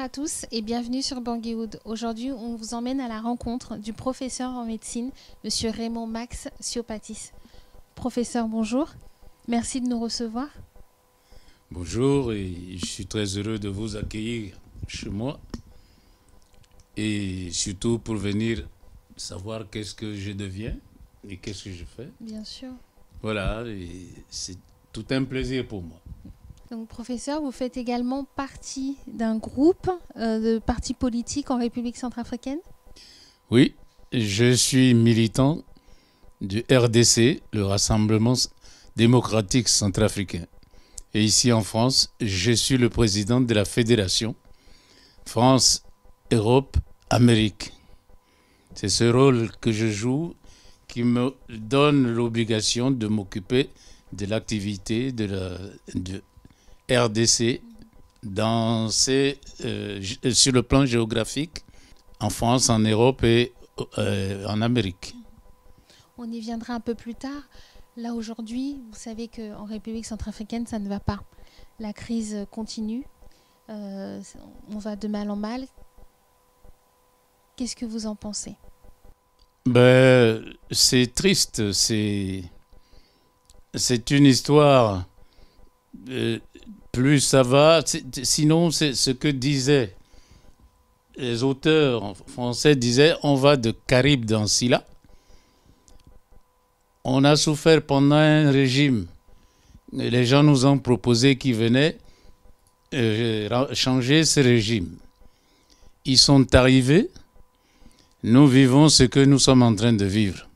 à tous et bienvenue sur Bangui-Wood. Aujourd'hui, on vous emmène à la rencontre du professeur en médecine, Monsieur Raymond Max Siopatis. Professeur, bonjour. Merci de nous recevoir. Bonjour, et je suis très heureux de vous accueillir chez moi et surtout pour venir savoir qu'est-ce que je deviens et qu'est-ce que je fais. Bien sûr. Voilà, et c'est tout un plaisir pour moi. Donc, professeur, vous faites également partie d'un groupe de partis politiques en République centrafricaine? Oui, je suis militant du RDC, le Rassemblement démocratique centrafricain. Et ici en France, je suis le président de la fédération France, Europe, Amérique. C'est ce rôle que je joue qui me donne l'obligation de m'occuper de l'activité de RDC sur le plan géographique, en France, en Europe et en Amérique. On y viendra un peu plus tard. Là, aujourd'hui, vous savez qu'en République centrafricaine, ça ne va pas. La crise continue. On va de mal en mal. Qu'est-ce que vous en pensez? C'est triste. C'est une histoire. Plus ça va. Sinon, c'est ce que disaient les auteurs français. Disaient, on va de Caraïbes dans Scylla. On a souffert pendant un régime. Les gens nous ont proposé qu'ils venaient changer ce régime. Ils sont arrivés. Nous vivons ce que nous sommes en train de vivre.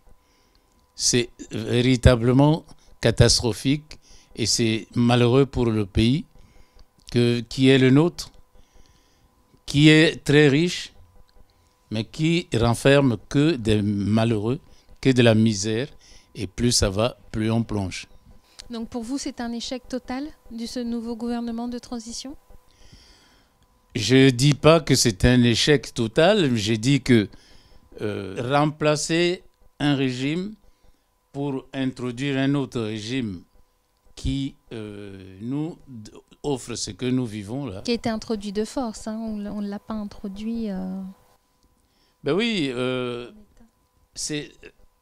C'est véritablement catastrophique et c'est malheureux pour le pays qui est le nôtre, qui est très riche, mais qui renferme que des malheureux, que de la misère. Et plus ça va, plus on plonge. Donc pour vous, c'est un échec total de ce nouveau gouvernement de transition? Je ne dis pas que c'est un échec total, j'ai dit que remplacer un régime pour introduire un autre régime qui nous offre ce que nous vivons là. Qui a été introduit de force, hein, on ne l'a pas introduit. Ben oui, c'est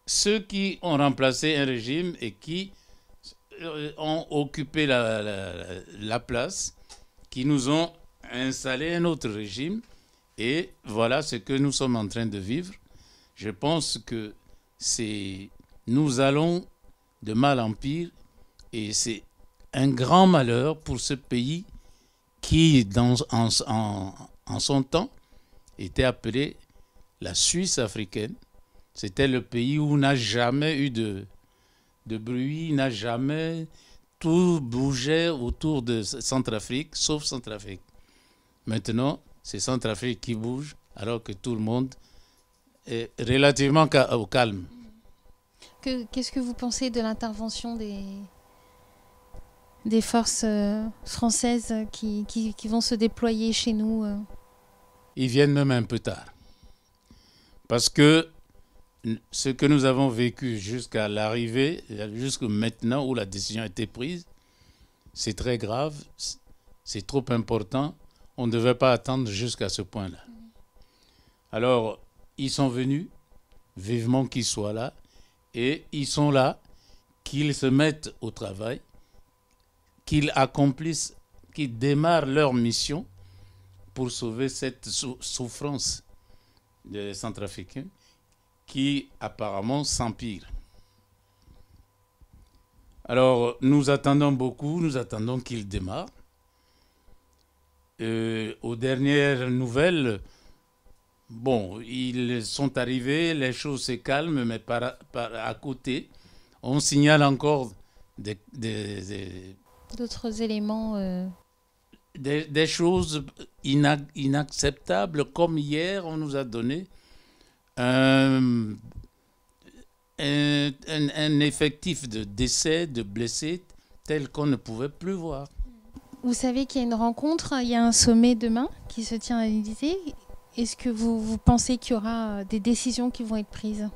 ceux qui ont remplacé un régime et qui ont occupé la place, qui nous ont installé un autre régime. Et voilà ce que nous sommes en train de vivre. Je pense que nous allons de mal en pire et c'est un grand malheur pour ce pays qui, en son temps, était appelé la Suisse africaine. C'était le pays où n'a jamais eu de bruit, n'a jamais... Tout bougeait autour de Centrafrique, sauf Centrafrique. Maintenant, c'est Centrafrique qui bouge, alors que tout le monde est relativement au calme. Qu'est-ce que vous pensez de l'intervention des forces françaises qui vont se déployer chez nous? Ils viennent même un peu tard. Parce que ce que nous avons vécu jusqu'à l'arrivée, jusqu'à maintenant où la décision a été prise, c'est très grave, c'est trop important. On ne devait pas attendre jusqu'à ce point-là. Alors, ils sont venus, vivement qu'ils soient là, et ils sont là, qu'ils se mettent au travail, qu'ils accomplissent, qu'ils démarrent leur mission pour sauver cette souffrance des Centrafricains qui apparemment s'empire. Alors, nous attendons beaucoup, nous attendons qu'ils démarrent. Aux dernières nouvelles, bon, ils sont arrivés, les choses se calment, mais à côté, on signale encore d'autres éléments. Des choses inacceptables, comme hier, on nous a donné un effectif de décès, de blessés, tel qu'on ne pouvait plus voir. Vous savez qu'il y a une rencontre, il y a un sommet demain qui se tient à l'Élysée. Est-ce que vous pensez qu'il y aura des décisions qui vont être prises?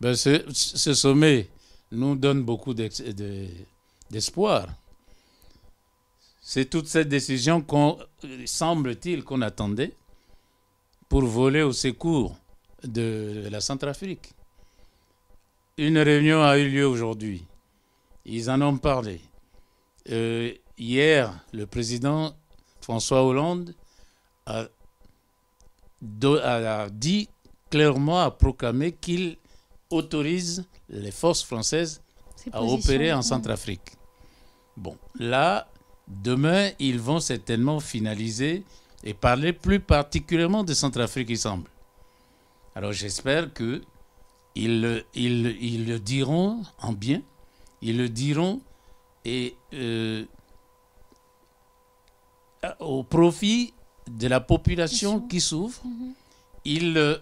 Ce sommet nous donne beaucoup d'espoir. C'est toute cette décision qu'on semble-t-il qu'on attendait pour voler au secours de la Centrafrique. Une réunion a eu lieu aujourd'hui. Ils en ont parlé. Hier, le président François Hollande a dit clairement, a proclamé qu'il autorise les forces françaises à opérer en Centrafrique. Bon, là, demain, ils vont certainement finaliser et parler plus particulièrement de Centrafrique, il semble. Alors j'espère qu'ils le diront en bien, ils le diront et au profit de la population qui souffre, ils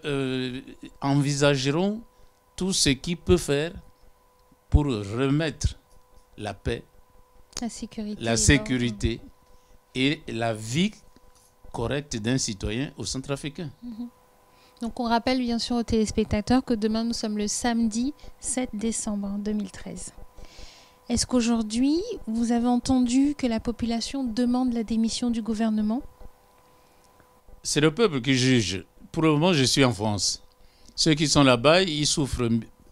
envisageront tout ce qu'ils peuvent faire pour remettre la paix, la sécurité et la vie correcte d'un citoyen au Centrafricain. Donc on rappelle bien sûr aux téléspectateurs que demain nous sommes le samedi 7 décembre 2013. Est-ce qu'aujourd'hui vous avez entendu que la population demande la démission du gouvernement? C'est le peuple qui juge. Pour le moment, je suis en France. Ceux qui sont là-bas, ils souffrent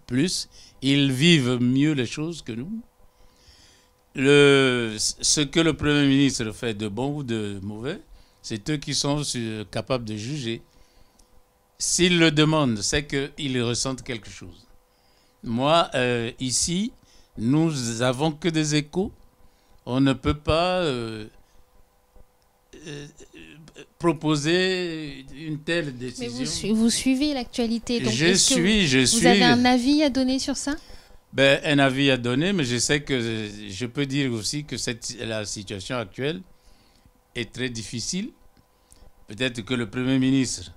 plus, ils vivent mieux les choses que nous. Ce que le Premier ministre fait de bon ou de mauvais, c'est eux qui sont capables de juger. S'ils le demandent, c'est qu'ils ressentent quelque chose. Moi, ici, nous n'avons que des échos. On ne peut pas proposer une telle décision. Mais vous suivez l'actualité. Je suis. Vous avez un avis à donner sur ça? Un avis à donner, mais je sais que je peux dire aussi que la situation actuelle est très difficile. Peut-être que le Premier ministre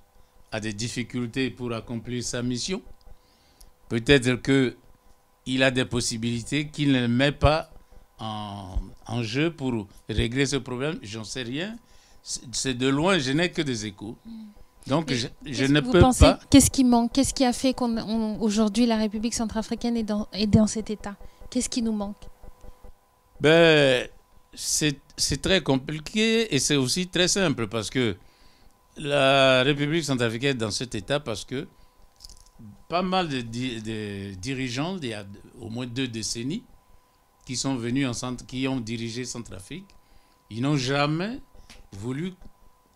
a des difficultés pour accomplir sa mission. Peut-être qu'il a des possibilités qu'il ne met pas en jeu pour régler ce problème. J'en sais rien. C'est de loin, je n'ai que des échos. Donc, je ne peux pas... Qu'est-ce qui manque? Qu'est-ce qui a fait qu'aujourd'hui la République centrafricaine est dans cet état? Qu'est-ce qui nous manque? C'est très compliqué et c'est aussi très simple parce que la République centrafricaine est dans cet état parce que pas mal de dirigeants, il y a au moins 2 décennies, qui sont venus qui ont dirigé Centrafrique, ils n'ont jamais voulu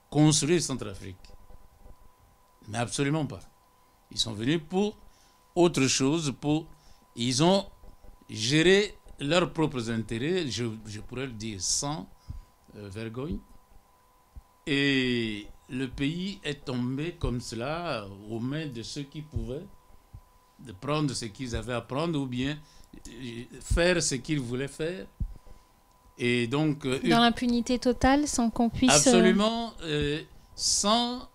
construire Centrafrique. Mais absolument pas. Ils sont venus pour autre chose, ils ont géré leurs propres intérêts, je pourrais le dire sans vergogne. Et le pays est tombé comme cela aux mains de ceux qui pouvaient de prendre ce qu'ils avaient à prendre ou bien faire ce qu'ils voulaient faire. Et donc, dans l'impunité totale, sans qu'on puisse... Absolument, sans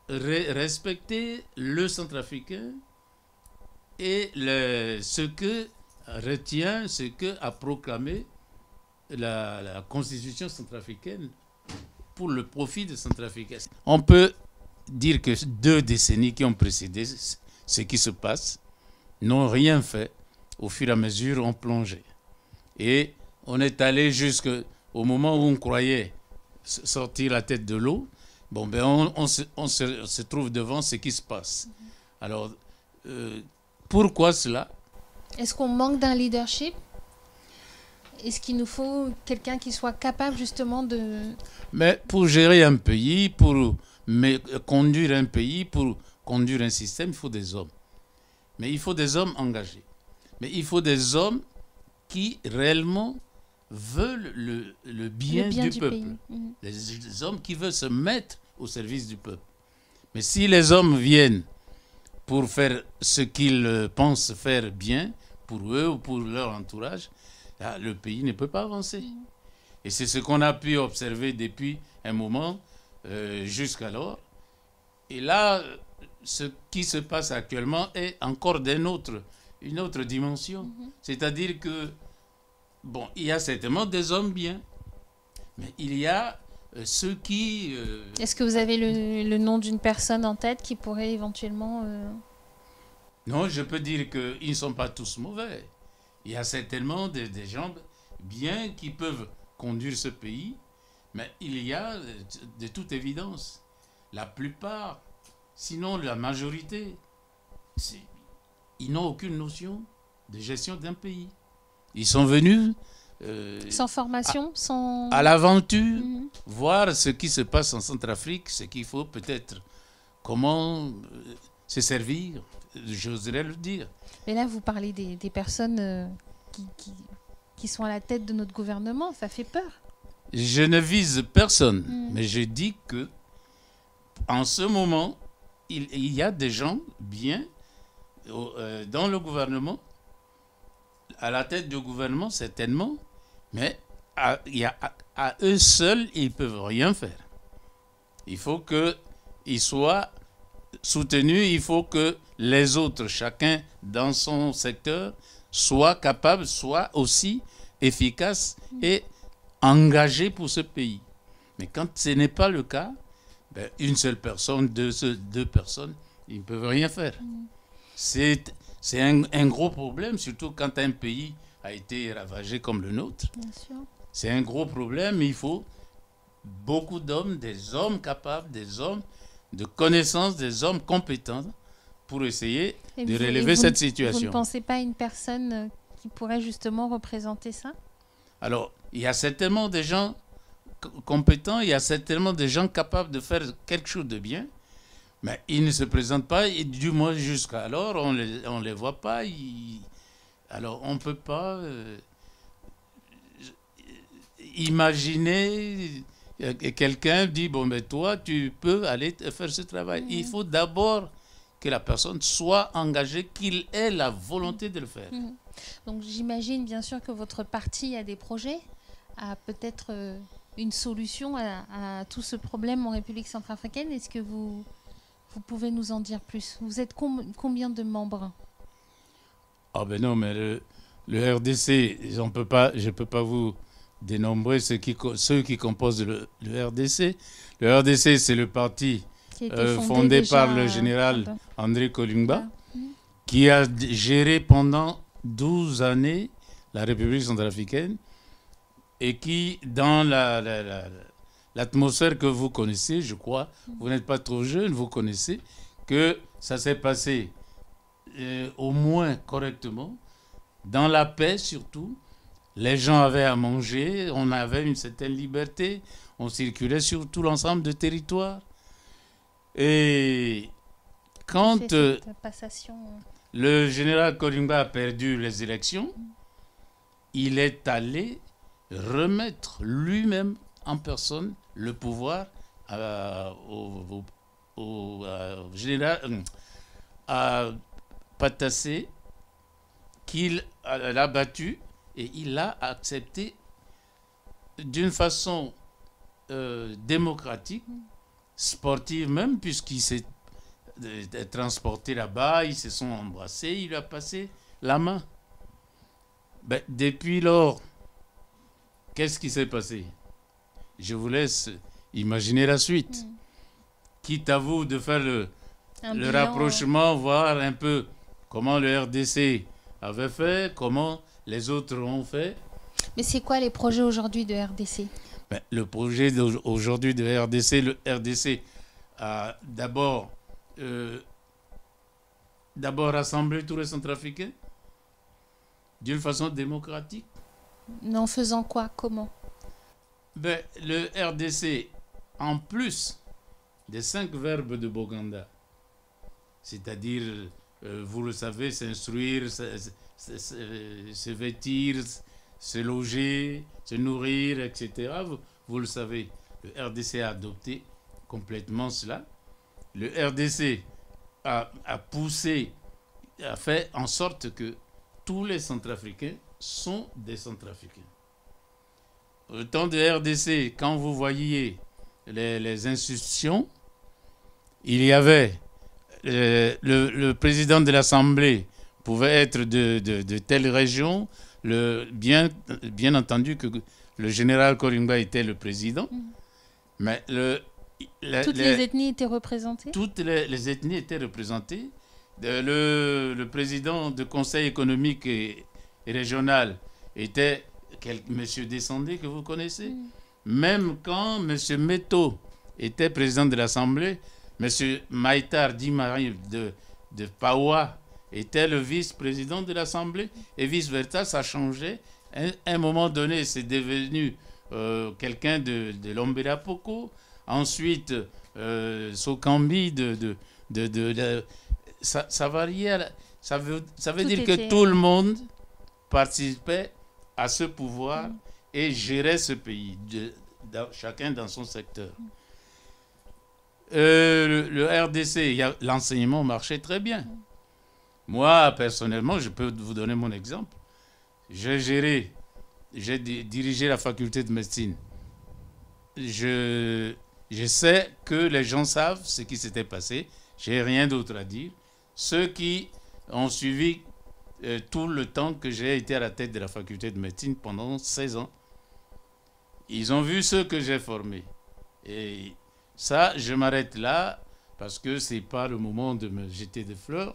respecter le Centrafricain et ce que retient, ce que a proclamé la Constitution centrafricaine pour le profit des Centrafricains. On peut dire que 2 décennies qui ont précédé ce qui se passe n'ont rien fait. Au fur et à mesure, on plongeait. Et on est allé jusqu'au moment où on croyait sortir la tête de l'eau. On se trouve devant ce qui se passe. Alors, pourquoi cela? Est-ce qu'on manque d'un leadership? Est-ce qu'il nous faut quelqu'un qui soit capable justement de... Mais pour gérer un pays, conduire un pays, pour conduire un système, il faut des hommes. Mais il faut des hommes engagés. Mais il faut des hommes qui réellement veulent le bien du peuple. Les hommes qui veulent se mettre au service du peuple. Mais si les hommes viennent pour faire ce qu'ils pensent faire bien, pour eux ou pour leur entourage, là, le pays ne peut pas avancer. Et c'est ce qu'on a pu observer depuis un moment jusqu'alors. Et là, ce qui se passe actuellement est encore une autre dimension. C'est-à-dire que, il y a certainement des hommes bien, mais il y a ceux qui... Est-ce que vous avez le nom d'une personne en tête qui pourrait éventuellement... Non, je peux dire qu'ils ne sont pas tous mauvais. Il y a certainement des gens bien qui peuvent conduire ce pays, mais il y a de toute évidence, la plupart, sinon la majorité, ils n'ont aucune notion de gestion d'un pays. Ils sont venus sans formation, sans... à l'aventure, voir ce qui se passe en Centrafrique, ce qu'il faut peut-être, comment se servir, j'oserais le dire. Mais là, vous parlez des personnes qui sont à la tête de notre gouvernement, ça fait peur. Je ne vise personne, mais je dis que en ce moment, il y a des gens bien dans le gouvernement, à la tête du gouvernement certainement, mais à eux seuls, ils ne peuvent rien faire. Il faut qu'ils soient soutenus, il faut que les autres, chacun dans son secteur, soient capables, soient aussi efficaces et engagés pour ce pays. Mais quand ce n'est pas le cas, ben, une seule personne, deux personnes, ils ne peuvent rien faire. C'est un gros problème, surtout quand un pays a été ravagé comme le nôtre. C'est un gros problème. Il faut beaucoup d'hommes, des hommes capables, des hommes de connaissances, des hommes compétents pour essayer de relever cette situation. Vous ne pensez pas à une personne qui pourrait justement représenter ça? Alors, il y a certainement des gens compétents, il y a certainement des gens capables de faire quelque chose de bien, mais ils ne se présentent pas, et du moins jusqu'à alors, on les voit pas. Alors, on ne peut pas imaginer quelqu'un dit, bon, mais toi, tu peux aller faire ce travail. Il faut d'abord que la personne soit engagée, qu'il ait la volonté de le faire. Donc, j'imagine bien sûr que votre parti a des projets, a peut-être une solution à tout ce problème en République centrafricaine. Est-ce que vous pouvez nous en dire plus? Vous êtes combien de membres? Ah ben non, mais le RDC, je ne peux pas vous dénombrer ceux qui composent le RDC. Le RDC, c'est le parti fondé par le général André Kolingba, qui a géré pendant 12 années la République centrafricaine et qui, dans l'atmosphère que vous connaissez, je crois, vous n'êtes pas trop jeune, vous connaissez, que ça s'est passé au moins correctement, dans la paix surtout. Les gens avaient à manger, on avait une certaine liberté, on circulait sur tout l'ensemble du territoire. Et quand le général Kolingba a perdu les élections, il est allé remettre lui-même en personne le pouvoir au général à Patassé, qu'il a battu, et il a accepté d'une façon démocratique, sportive même, puisqu'il s'est transporté là-bas, ils se sont embrassés, il lui a passé la main. Ben, depuis lors, qu'est-ce qui s'est passé? Je vous laisse imaginer la suite. Quitte à vous de faire le rapprochement, voir un peu comment le RDC avait fait, comment les autres ont fait. Mais c'est quoi les projets aujourd'hui de RDC? Ben, le projet aujourd'hui de RDC, le RDC a d'abord rassemblé tous les Centrafricains d'une façon démocratique. Mais en faisant quoi? Comment? Ben, le RDC, en plus des 5 verbes de Boganda, c'est-à-dire, vous le savez, s'instruire, se vêtir, se loger, se nourrir, etc. Vous le savez, le RDC a adopté complètement cela. Le RDC a poussé, a fait en sorte que tous les Centrafricains sont des Centrafricains. Au temps de RDC, quand vous voyiez les institutions, il y avait le président de l'Assemblée pouvait être de telle région. Bien entendu que le général Kolingba était le président, mais toutes les ethnies étaient représentées. Toutes les ethnies étaient représentées. Le président du Conseil économique et régional était Monsieur Descendé, que vous connaissez. Même quand M. Meto était président de l'Assemblée, M. Maïtar Dimari de Paoua était le vice-président de l'Assemblée, et vice-versa, ça changeait. À un moment donné, c'est devenu quelqu'un de Lombera Poko. Ensuite, Sokambi ça variait. Ça veut dire que tout le monde participait à ce pouvoir et gérait ce pays, chacun dans son secteur. Le RDC, l'enseignement marchait très bien. Moi, personnellement, je peux vous donner mon exemple. J'ai dirigé la faculté de médecine. Je sais que les gens savent ce qui s'était passé. Je n'ai rien d'autre à dire. Ceux qui ont suivi tout le temps que j'ai été à la tête de la faculté de médecine pendant 16 ans, ils ont vu ce que j'ai formé. Et ça, je m'arrête là parce que ce n'est pas le moment de me jeter des fleurs.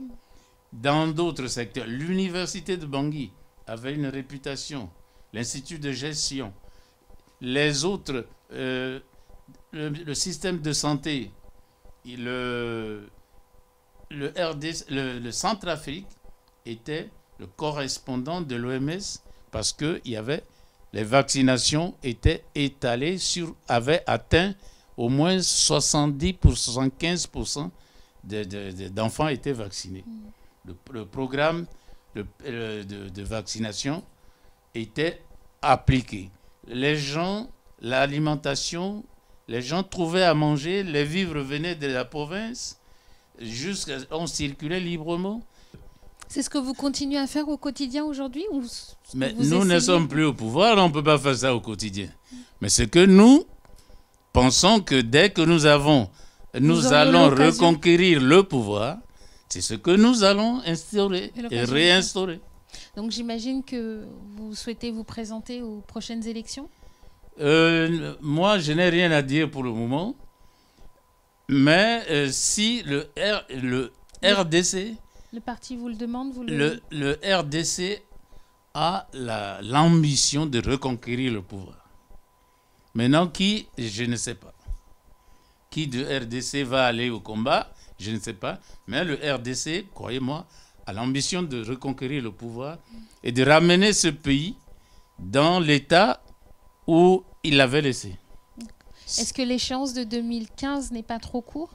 Dans d'autres secteurs, l'université de Bangui avait une réputation, l'institut de gestion, les autres, le système de santé, le Centrafrique était le correspondant de l'OMS parce que les vaccinations étaient étalées avaient atteint au moins 70 pour 75% d'enfants étaient vaccinés. Le programme de vaccination était appliqué. Les gens, l'alimentation, les gens trouvaient à manger, les vivres venaient de la province, on circulait librement. C'est ce que vous continuez à faire au quotidien aujourd'hui ou Mais nous ne sommes plus au pouvoir, on ne peut pas faire ça au quotidien. Mais c'est que nous pensons que dès que nous allons reconquérir le pouvoir, c'est ce que nous allons instaurer et réinstaurer. Donc j'imagine que vous souhaitez vous présenter aux prochaines élections ? Moi, je n'ai rien à dire pour le moment. Mais si le RDC... Le parti vous le demande, le RDC a l'ambition de reconquérir le pouvoir. Maintenant, qui, je ne sais pas. Qui de RDC va aller au combat, je ne sais pas. Mais le RDC, croyez-moi, a l'ambition de reconquérir le pouvoir et de ramener ce pays dans l'état où il l'avait laissé. Est-ce que l'échéance de 2015 n'est pas trop court ?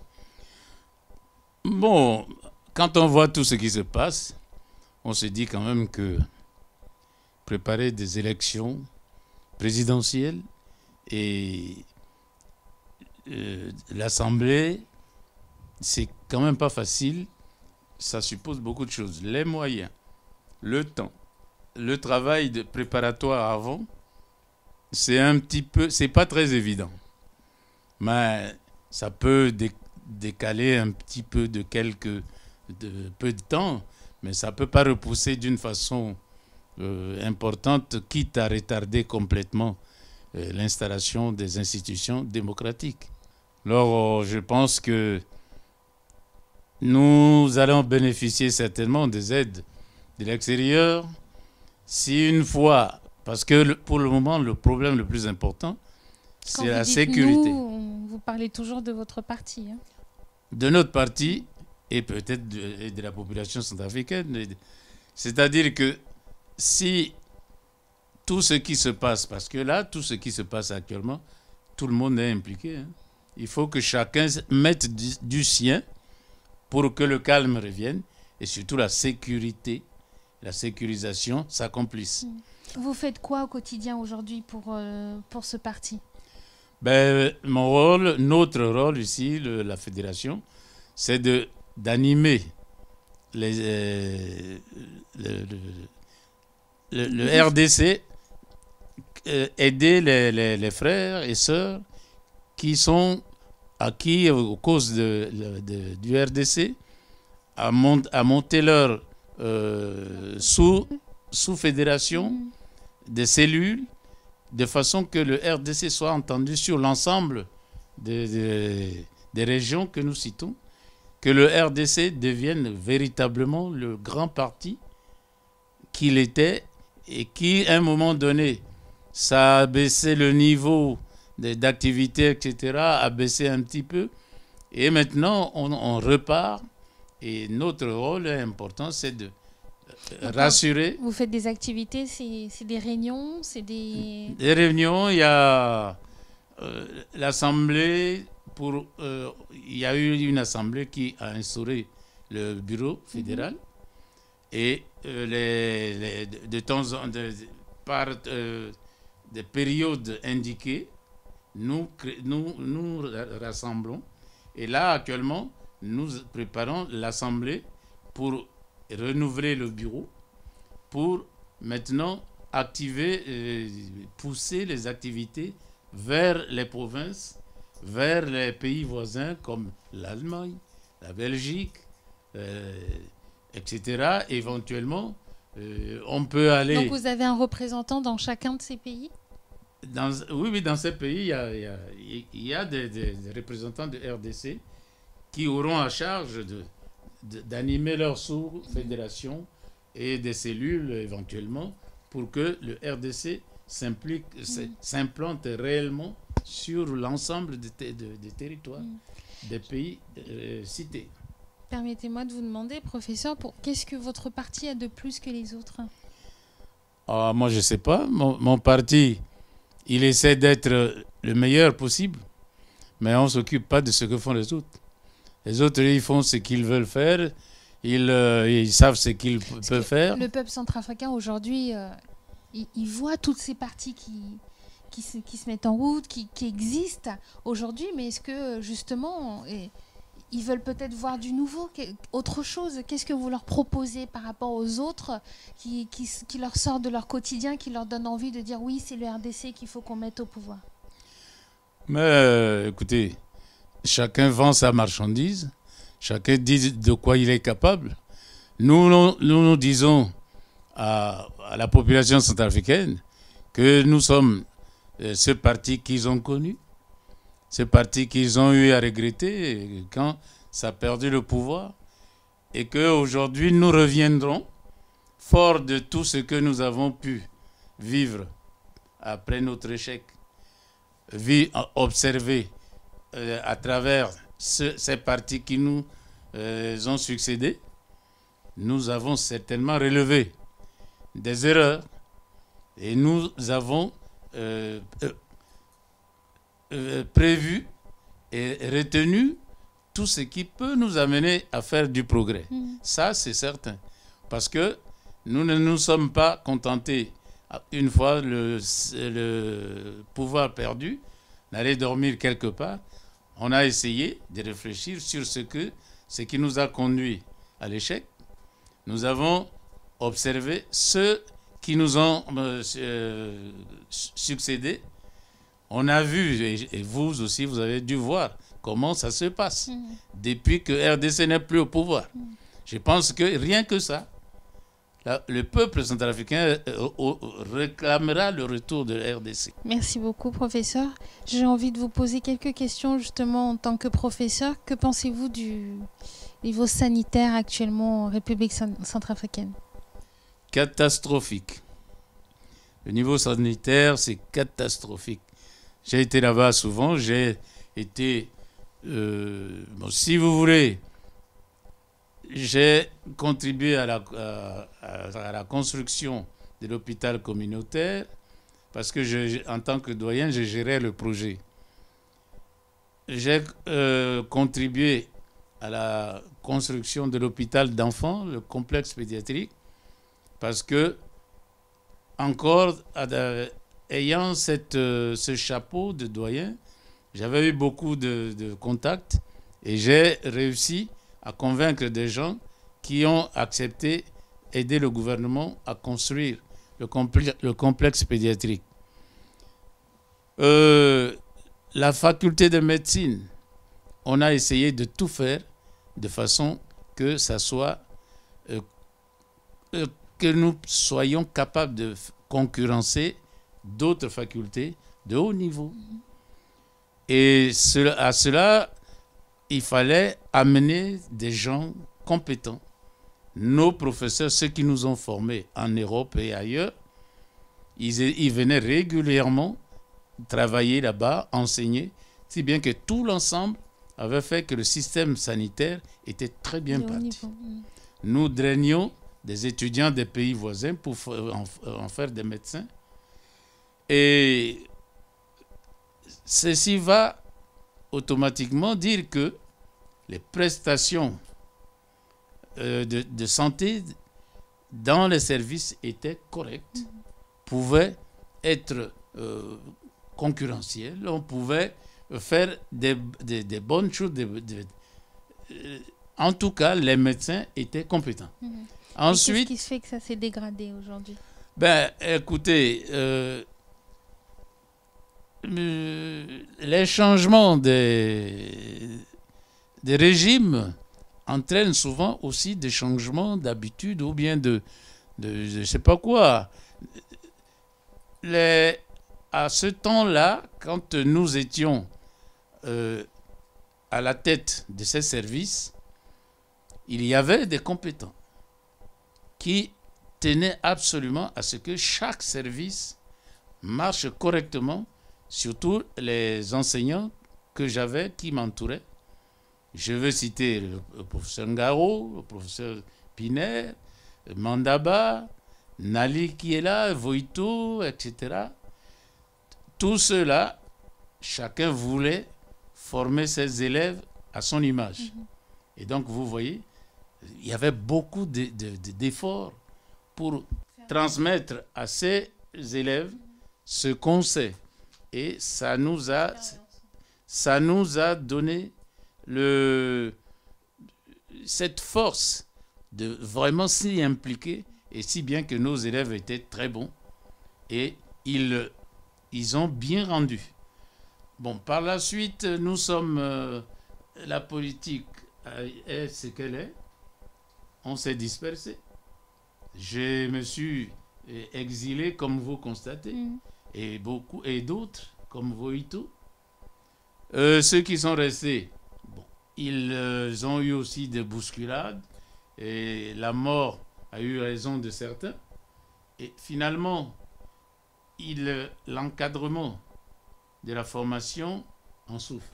Bon, quand on voit tout ce qui se passe, on se dit quand même que préparer des élections présidentielles et l'Assemblée, c'est quand même pas facile. Ça suppose beaucoup de choses. Les moyens, le temps, le travail de préparatoire avant, c'est pas très évident. Mais ça peut décaler un petit peu de peu de temps, mais ça ne peut pas repousser d'une façon importante, quitte à retarder complètement l'installation des institutions démocratiques. Alors, je pense que nous allons bénéficier certainement des aides de l'extérieur si une fois, parce que pour le moment, le problème le plus important, c'est la sécurité. Vous parlez toujours de votre parti. Hein. De notre parti et peut-être de la population centrafricaine. C'est-à-dire que si tout ce qui se passe, parce que là, tout ce qui se passe actuellement, tout le monde est impliqué. Hein. Il faut que chacun mette du sien pour que le calme revienne et surtout la sécurité, la sécurisation s'accomplisse. Vous faites quoi au quotidien aujourd'hui pour ce parti ? Mon rôle, notre rôle ici, la fédération, c'est d'animer le RDC, aider les frères et sœurs qui sont acquis aux causes du RDC à monter leur sous-fédération des cellules de façon que le RDC soit entendu sur l'ensemble des régions que nous citons, que le RDC devienne véritablement le grand parti qu'il était et qui, à un moment donné, ça a baissé le niveau d'activité, etc., a baissé un petit peu. Et maintenant, on repart. Et notre rôle important, c'est de rassurer. Vous faites des activités, c'est des réunions, c'est des... Des réunions, il y a l'Assemblée, il y a eu une Assemblée qui a instauré le bureau fédéral. Et de temps en temps, par des périodes indiquées, nous rassemblons. Et là, actuellement, nous préparons l'Assemblée pour renouveler le bureau, pour maintenant activer, pousser les activités vers les provinces, vers les pays voisins comme l'Allemagne, la Belgique, etc. Éventuellement, on peut aller... Donc vous avez un représentant dans chacun de ces pays? Oui, dans ces pays, il y a des représentants de RDC qui auront à charge d'animer leur sous-fédération et des cellules éventuellement pour que le RDC s'implante réellement sur l'ensemble des territoires des pays cités. Permettez-moi de vous demander, professeur, qu'est-ce que votre parti a de plus que les autres? Moi, je ne sais pas. Mon parti, il essaie d'être le meilleur possible, mais on ne s'occupe pas de ce que font les autres. Les autres, ils font ce qu'ils veulent faire, ils savent ce qu'ils peuvent faire. Le peuple centrafricain, aujourd'hui, il voit toutes ces partis qui se mettent en route, qui existent aujourd'hui, mais est-ce que, justement, ils veulent peut-être voir du nouveau, autre chose? Qu'est-ce que vous leur proposez par rapport aux autres qui leur sortent de leur quotidien, qui leur donnent envie de dire oui, c'est le RDC qu'il faut qu'on mette au pouvoir? Mais écoutez, chacun vend sa marchandise, chacun dit de quoi il est capable. Nous disons à la population centrafricaine que nous sommes ce parti qu'ils ont connu, ce parti qu'ils ont eu à regretter quand ça a perdu le pouvoir, et qu'aujourd'hui nous reviendrons forts de tout ce que nous avons pu vivre après notre échec, observer à travers ces partis qui nous ont succédé. Nous avons certainement relevé des erreurs et nous avons prévu et retenu tout ce qui peut nous amener à faire du progrès. Ça, c'est certain. Parce que nous ne nous sommes pas contentés, une fois le pouvoir perdu, d'aller dormir quelque part. On a essayé de réfléchir sur ce qui nous a conduit à l'échec. Nous avons observé ceux qui nous ont succédé. On a vu, et vous aussi, vous avez dû voir comment ça se passe depuis que RDC n'est plus au pouvoir. Je pense que rien que ça, le peuple centrafricain réclamera le retour de RDC. Merci beaucoup, professeur. J'ai envie de vous poser quelques questions justement en tant que professeur. Que pensez-vous du niveau sanitaire actuellement en République centrafricaine? Catastrophique. Le niveau sanitaire, c'est catastrophique. J'ai été là-bas souvent, j'ai été, si vous voulez, j'ai contribué à la construction de l'hôpital communautaire parce que en tant que doyen, je gérais le projet. J'ai contribué à la construction de l'hôpital d'enfants, le complexe pédiatrique, parce que, encore, ayant ce chapeau de doyen, j'avais eu beaucoup de contacts et j'ai réussi à convaincre des gens qui ont accepté aider le gouvernement à construire le complexe pédiatrique. La faculté de médecine, on a essayé de tout faire de façon que ça soit que nous soyons capables de concurrencer d'autres facultés de haut niveau. Et à cela, il fallait amener des gens compétents. Nos professeurs, ceux qui nous ont formés en Europe et ailleurs, Ils venaient régulièrement travailler là-bas, enseigner, si bien que tout l'ensemble avait fait que le système sanitaire était très bien parti. Nous drainions des étudiants des pays voisins pour en faire des médecins. Et ceci va automatiquement dire que les prestations de santé dans les services étaient correctes, pouvaient être concurrentielles, on pouvait faire des bonnes choses. En tout cas, les médecins étaient compétents. Ensuite, qu'est-ce qui fait que ça s'est dégradé aujourd'hui? Ben, écoutez, les changements des régimes entraînent souvent aussi des changements d'habitude ou bien de je ne sais pas quoi. À ce temps-là, quand nous étions à la tête de ces services, il y avait des compétents qui tenaient absolument à ce que chaque service marche correctement, surtout les enseignants que j'avais qui m'entouraient. Je veux citer le professeur Ngaro, le professeur Piner, Mandaba, Nali qui est là, Voito, etc. Tout cela, chacun voulait former ses élèves à son image. Et donc, vous voyez, il y avait beaucoup d'efforts pour transmettre à ces élèves ce qu'on sait. Et ça nous a donné cette force de vraiment s'y impliquer, et si bien que nos élèves étaient très bons et ils ont bien rendu. Bon, par la suite, nous sommes... la politique est ce qu'elle est. On s'est dispersé. Je me suis exilé, comme vous constatez, et d'autres, comme Voito. Ceux qui sont restés, bon, ils ont eu aussi des bousculades, et la mort a eu raison de certains. Et finalement, l'encadrement de la formation en souffre.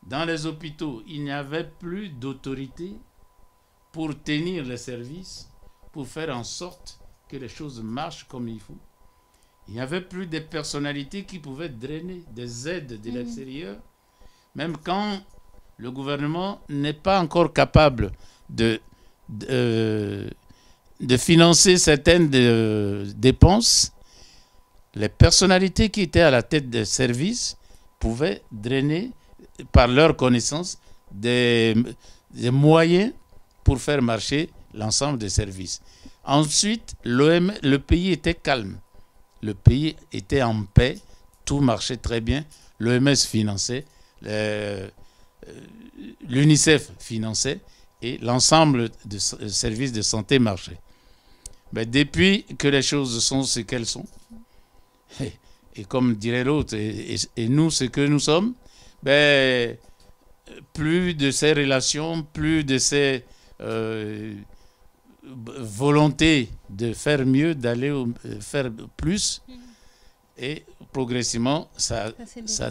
Dans les hôpitaux, il n'y avait plus d'autorité pour tenir les services, pour faire en sorte que les choses marchent comme il faut. Il n'y avait plus de personnalités qui pouvaient drainer des aides de l'extérieur, même quand le gouvernement n'est pas encore capable de financer certaines dépenses. Les personnalités qui étaient à la tête des services pouvaient drainer, par leur connaissance, des moyens pour faire marcher l'ensemble des services. Ensuite, le pays était calme. Le pays était en paix, tout marchait très bien. L'OMS finançait, l'UNICEF finançait et l'ensemble des services de santé marchait. Mais depuis que les choses sont ce qu'elles sont, et comme dirait l'autre, et nous ce que nous sommes, ben, plus de ces relations, plus de ces volontés de faire mieux, d'aller faire plus, et progressivement ça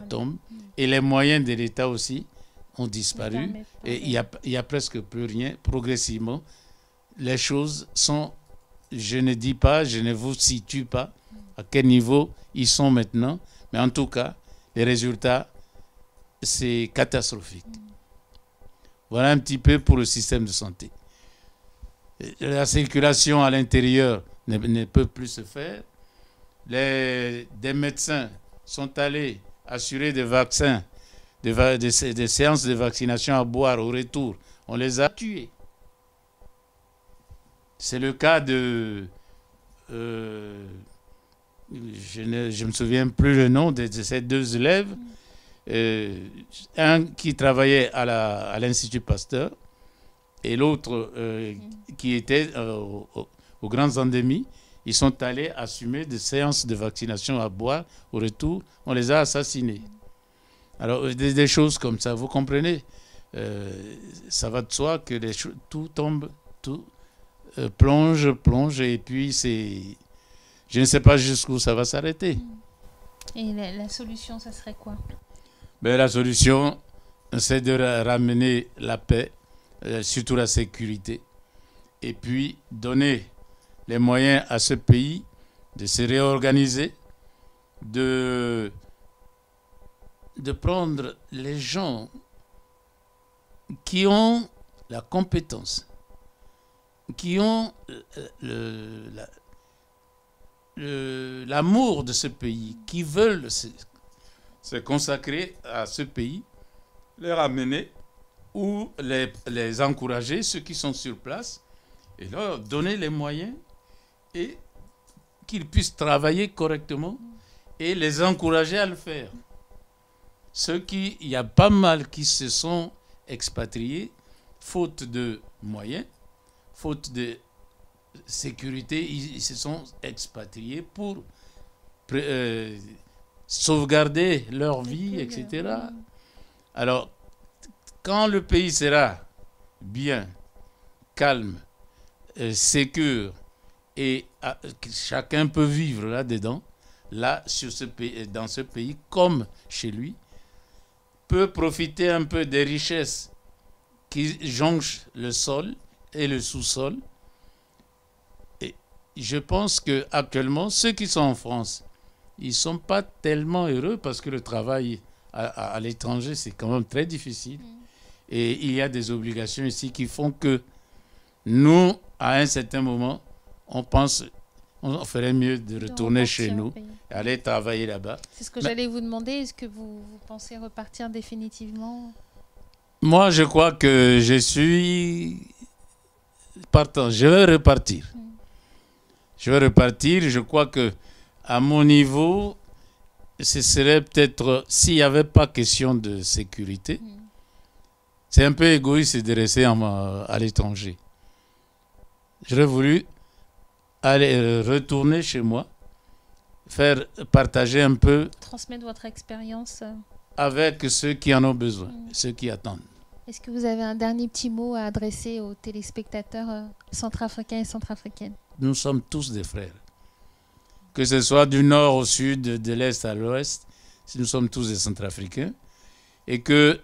tombe. Et les moyens de l'État aussi ont disparu, et il y a presque plus rien. Progressivement, les choses sont, je ne dis pas, je ne vous situe pas à quel niveau ils sont maintenant, mais en tout cas, les résultats, c'est catastrophique. Voilà un petit peu pour le système de santé. La circulation à l'intérieur ne peut plus se faire. Des médecins sont allés assurer des vaccins, des séances de vaccination à boire au retour. On les a tués. C'est le cas de... je ne me souviens plus le nom de ces deux élèves. Un qui travaillait à l'Institut Pasteur et l'autre qui était aux grandes endémies. Ils sont allés assumer des séances de vaccination à boire. Au retour, on les a assassinés. Alors, des choses comme ça, vous comprenez, ça va de soi que tout tombe, tout plonge, et puis Je ne sais pas jusqu'où ça va s'arrêter. Et la solution, ça serait quoi? Mais la solution, c'est de ramener la paix, surtout la sécurité, et puis donner les moyens à ce pays de se réorganiser, de prendre les gens qui ont la compétence, qui ont l'amour de ce pays, qui veulent se consacrer à ce pays, les ramener ou les encourager, ceux qui sont sur place, et leur donner les moyens et qu'ils puissent travailler correctement et les encourager à le faire. Il y a pas mal qui se sont expatriés, faute de moyens, faute de sécurité, ils se sont expatriés pour sauvegarder leur vie, etc. Alors, quand le pays sera bien, calme, sécure, et chacun peut vivre là-dedans, là, dans ce pays, comme chez lui, peut profiter un peu des richesses qui jonchent le sol et le sous-sol. Et je pense qu'actuellement, ceux qui sont en France, ils ne sont pas tellement heureux parce que le travail à l'étranger, c'est quand même très difficile. Et il y a des obligations ici qui font que nous, à un certain moment, on pense on ferait mieux de retourner chez nous et aller travailler là-bas. C'est ce que j'allais vous demander. Est-ce que vous pensez repartir définitivement? Moi, je crois que je suis partant. Je vais repartir. Je vais repartir. Je crois que à mon niveau, ce serait peut-être, s'il n'y avait pas question de sécurité, c'est un peu égoïste de rester à l'étranger. J'aurais voulu aller retourner chez moi, partager un peu, transmettre votre expérience avec ceux qui en ont besoin, ceux qui attendent. Est-ce que vous avez un dernier petit mot à adresser aux téléspectateurs centrafricains et centrafricaines? Nous sommes tous des frères. Que ce soit du nord au sud, de l'est à l'ouest, nous sommes tous des centrafricains. Et que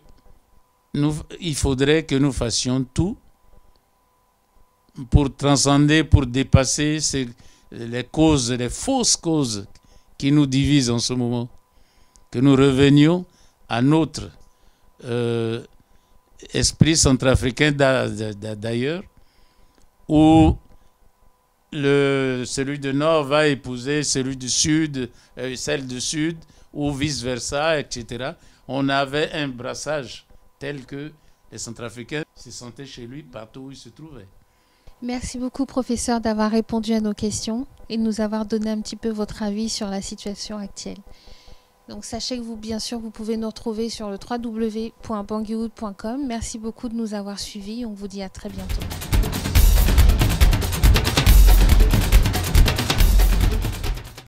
il faudrait que nous fassions tout pour transcender, pour dépasser les causes, les fausses causes qui nous divisent en ce moment. Que nous revenions à notre esprit centrafricain d'ailleurs, où celui du nord va épouser celui du sud, celle du sud, ou vice-versa, etc. On avait un brassage tel que les centrafricains se sentaient chez lui partout où ils se trouvaient. Merci beaucoup, professeur, d'avoir répondu à nos questions et de nous avoir donné un petit peu votre avis sur la situation actuelle. Donc sachez que bien sûr, vous pouvez nous retrouver sur le www.bangyoud.com. Merci beaucoup de nous avoir suivis. On vous dit à très bientôt.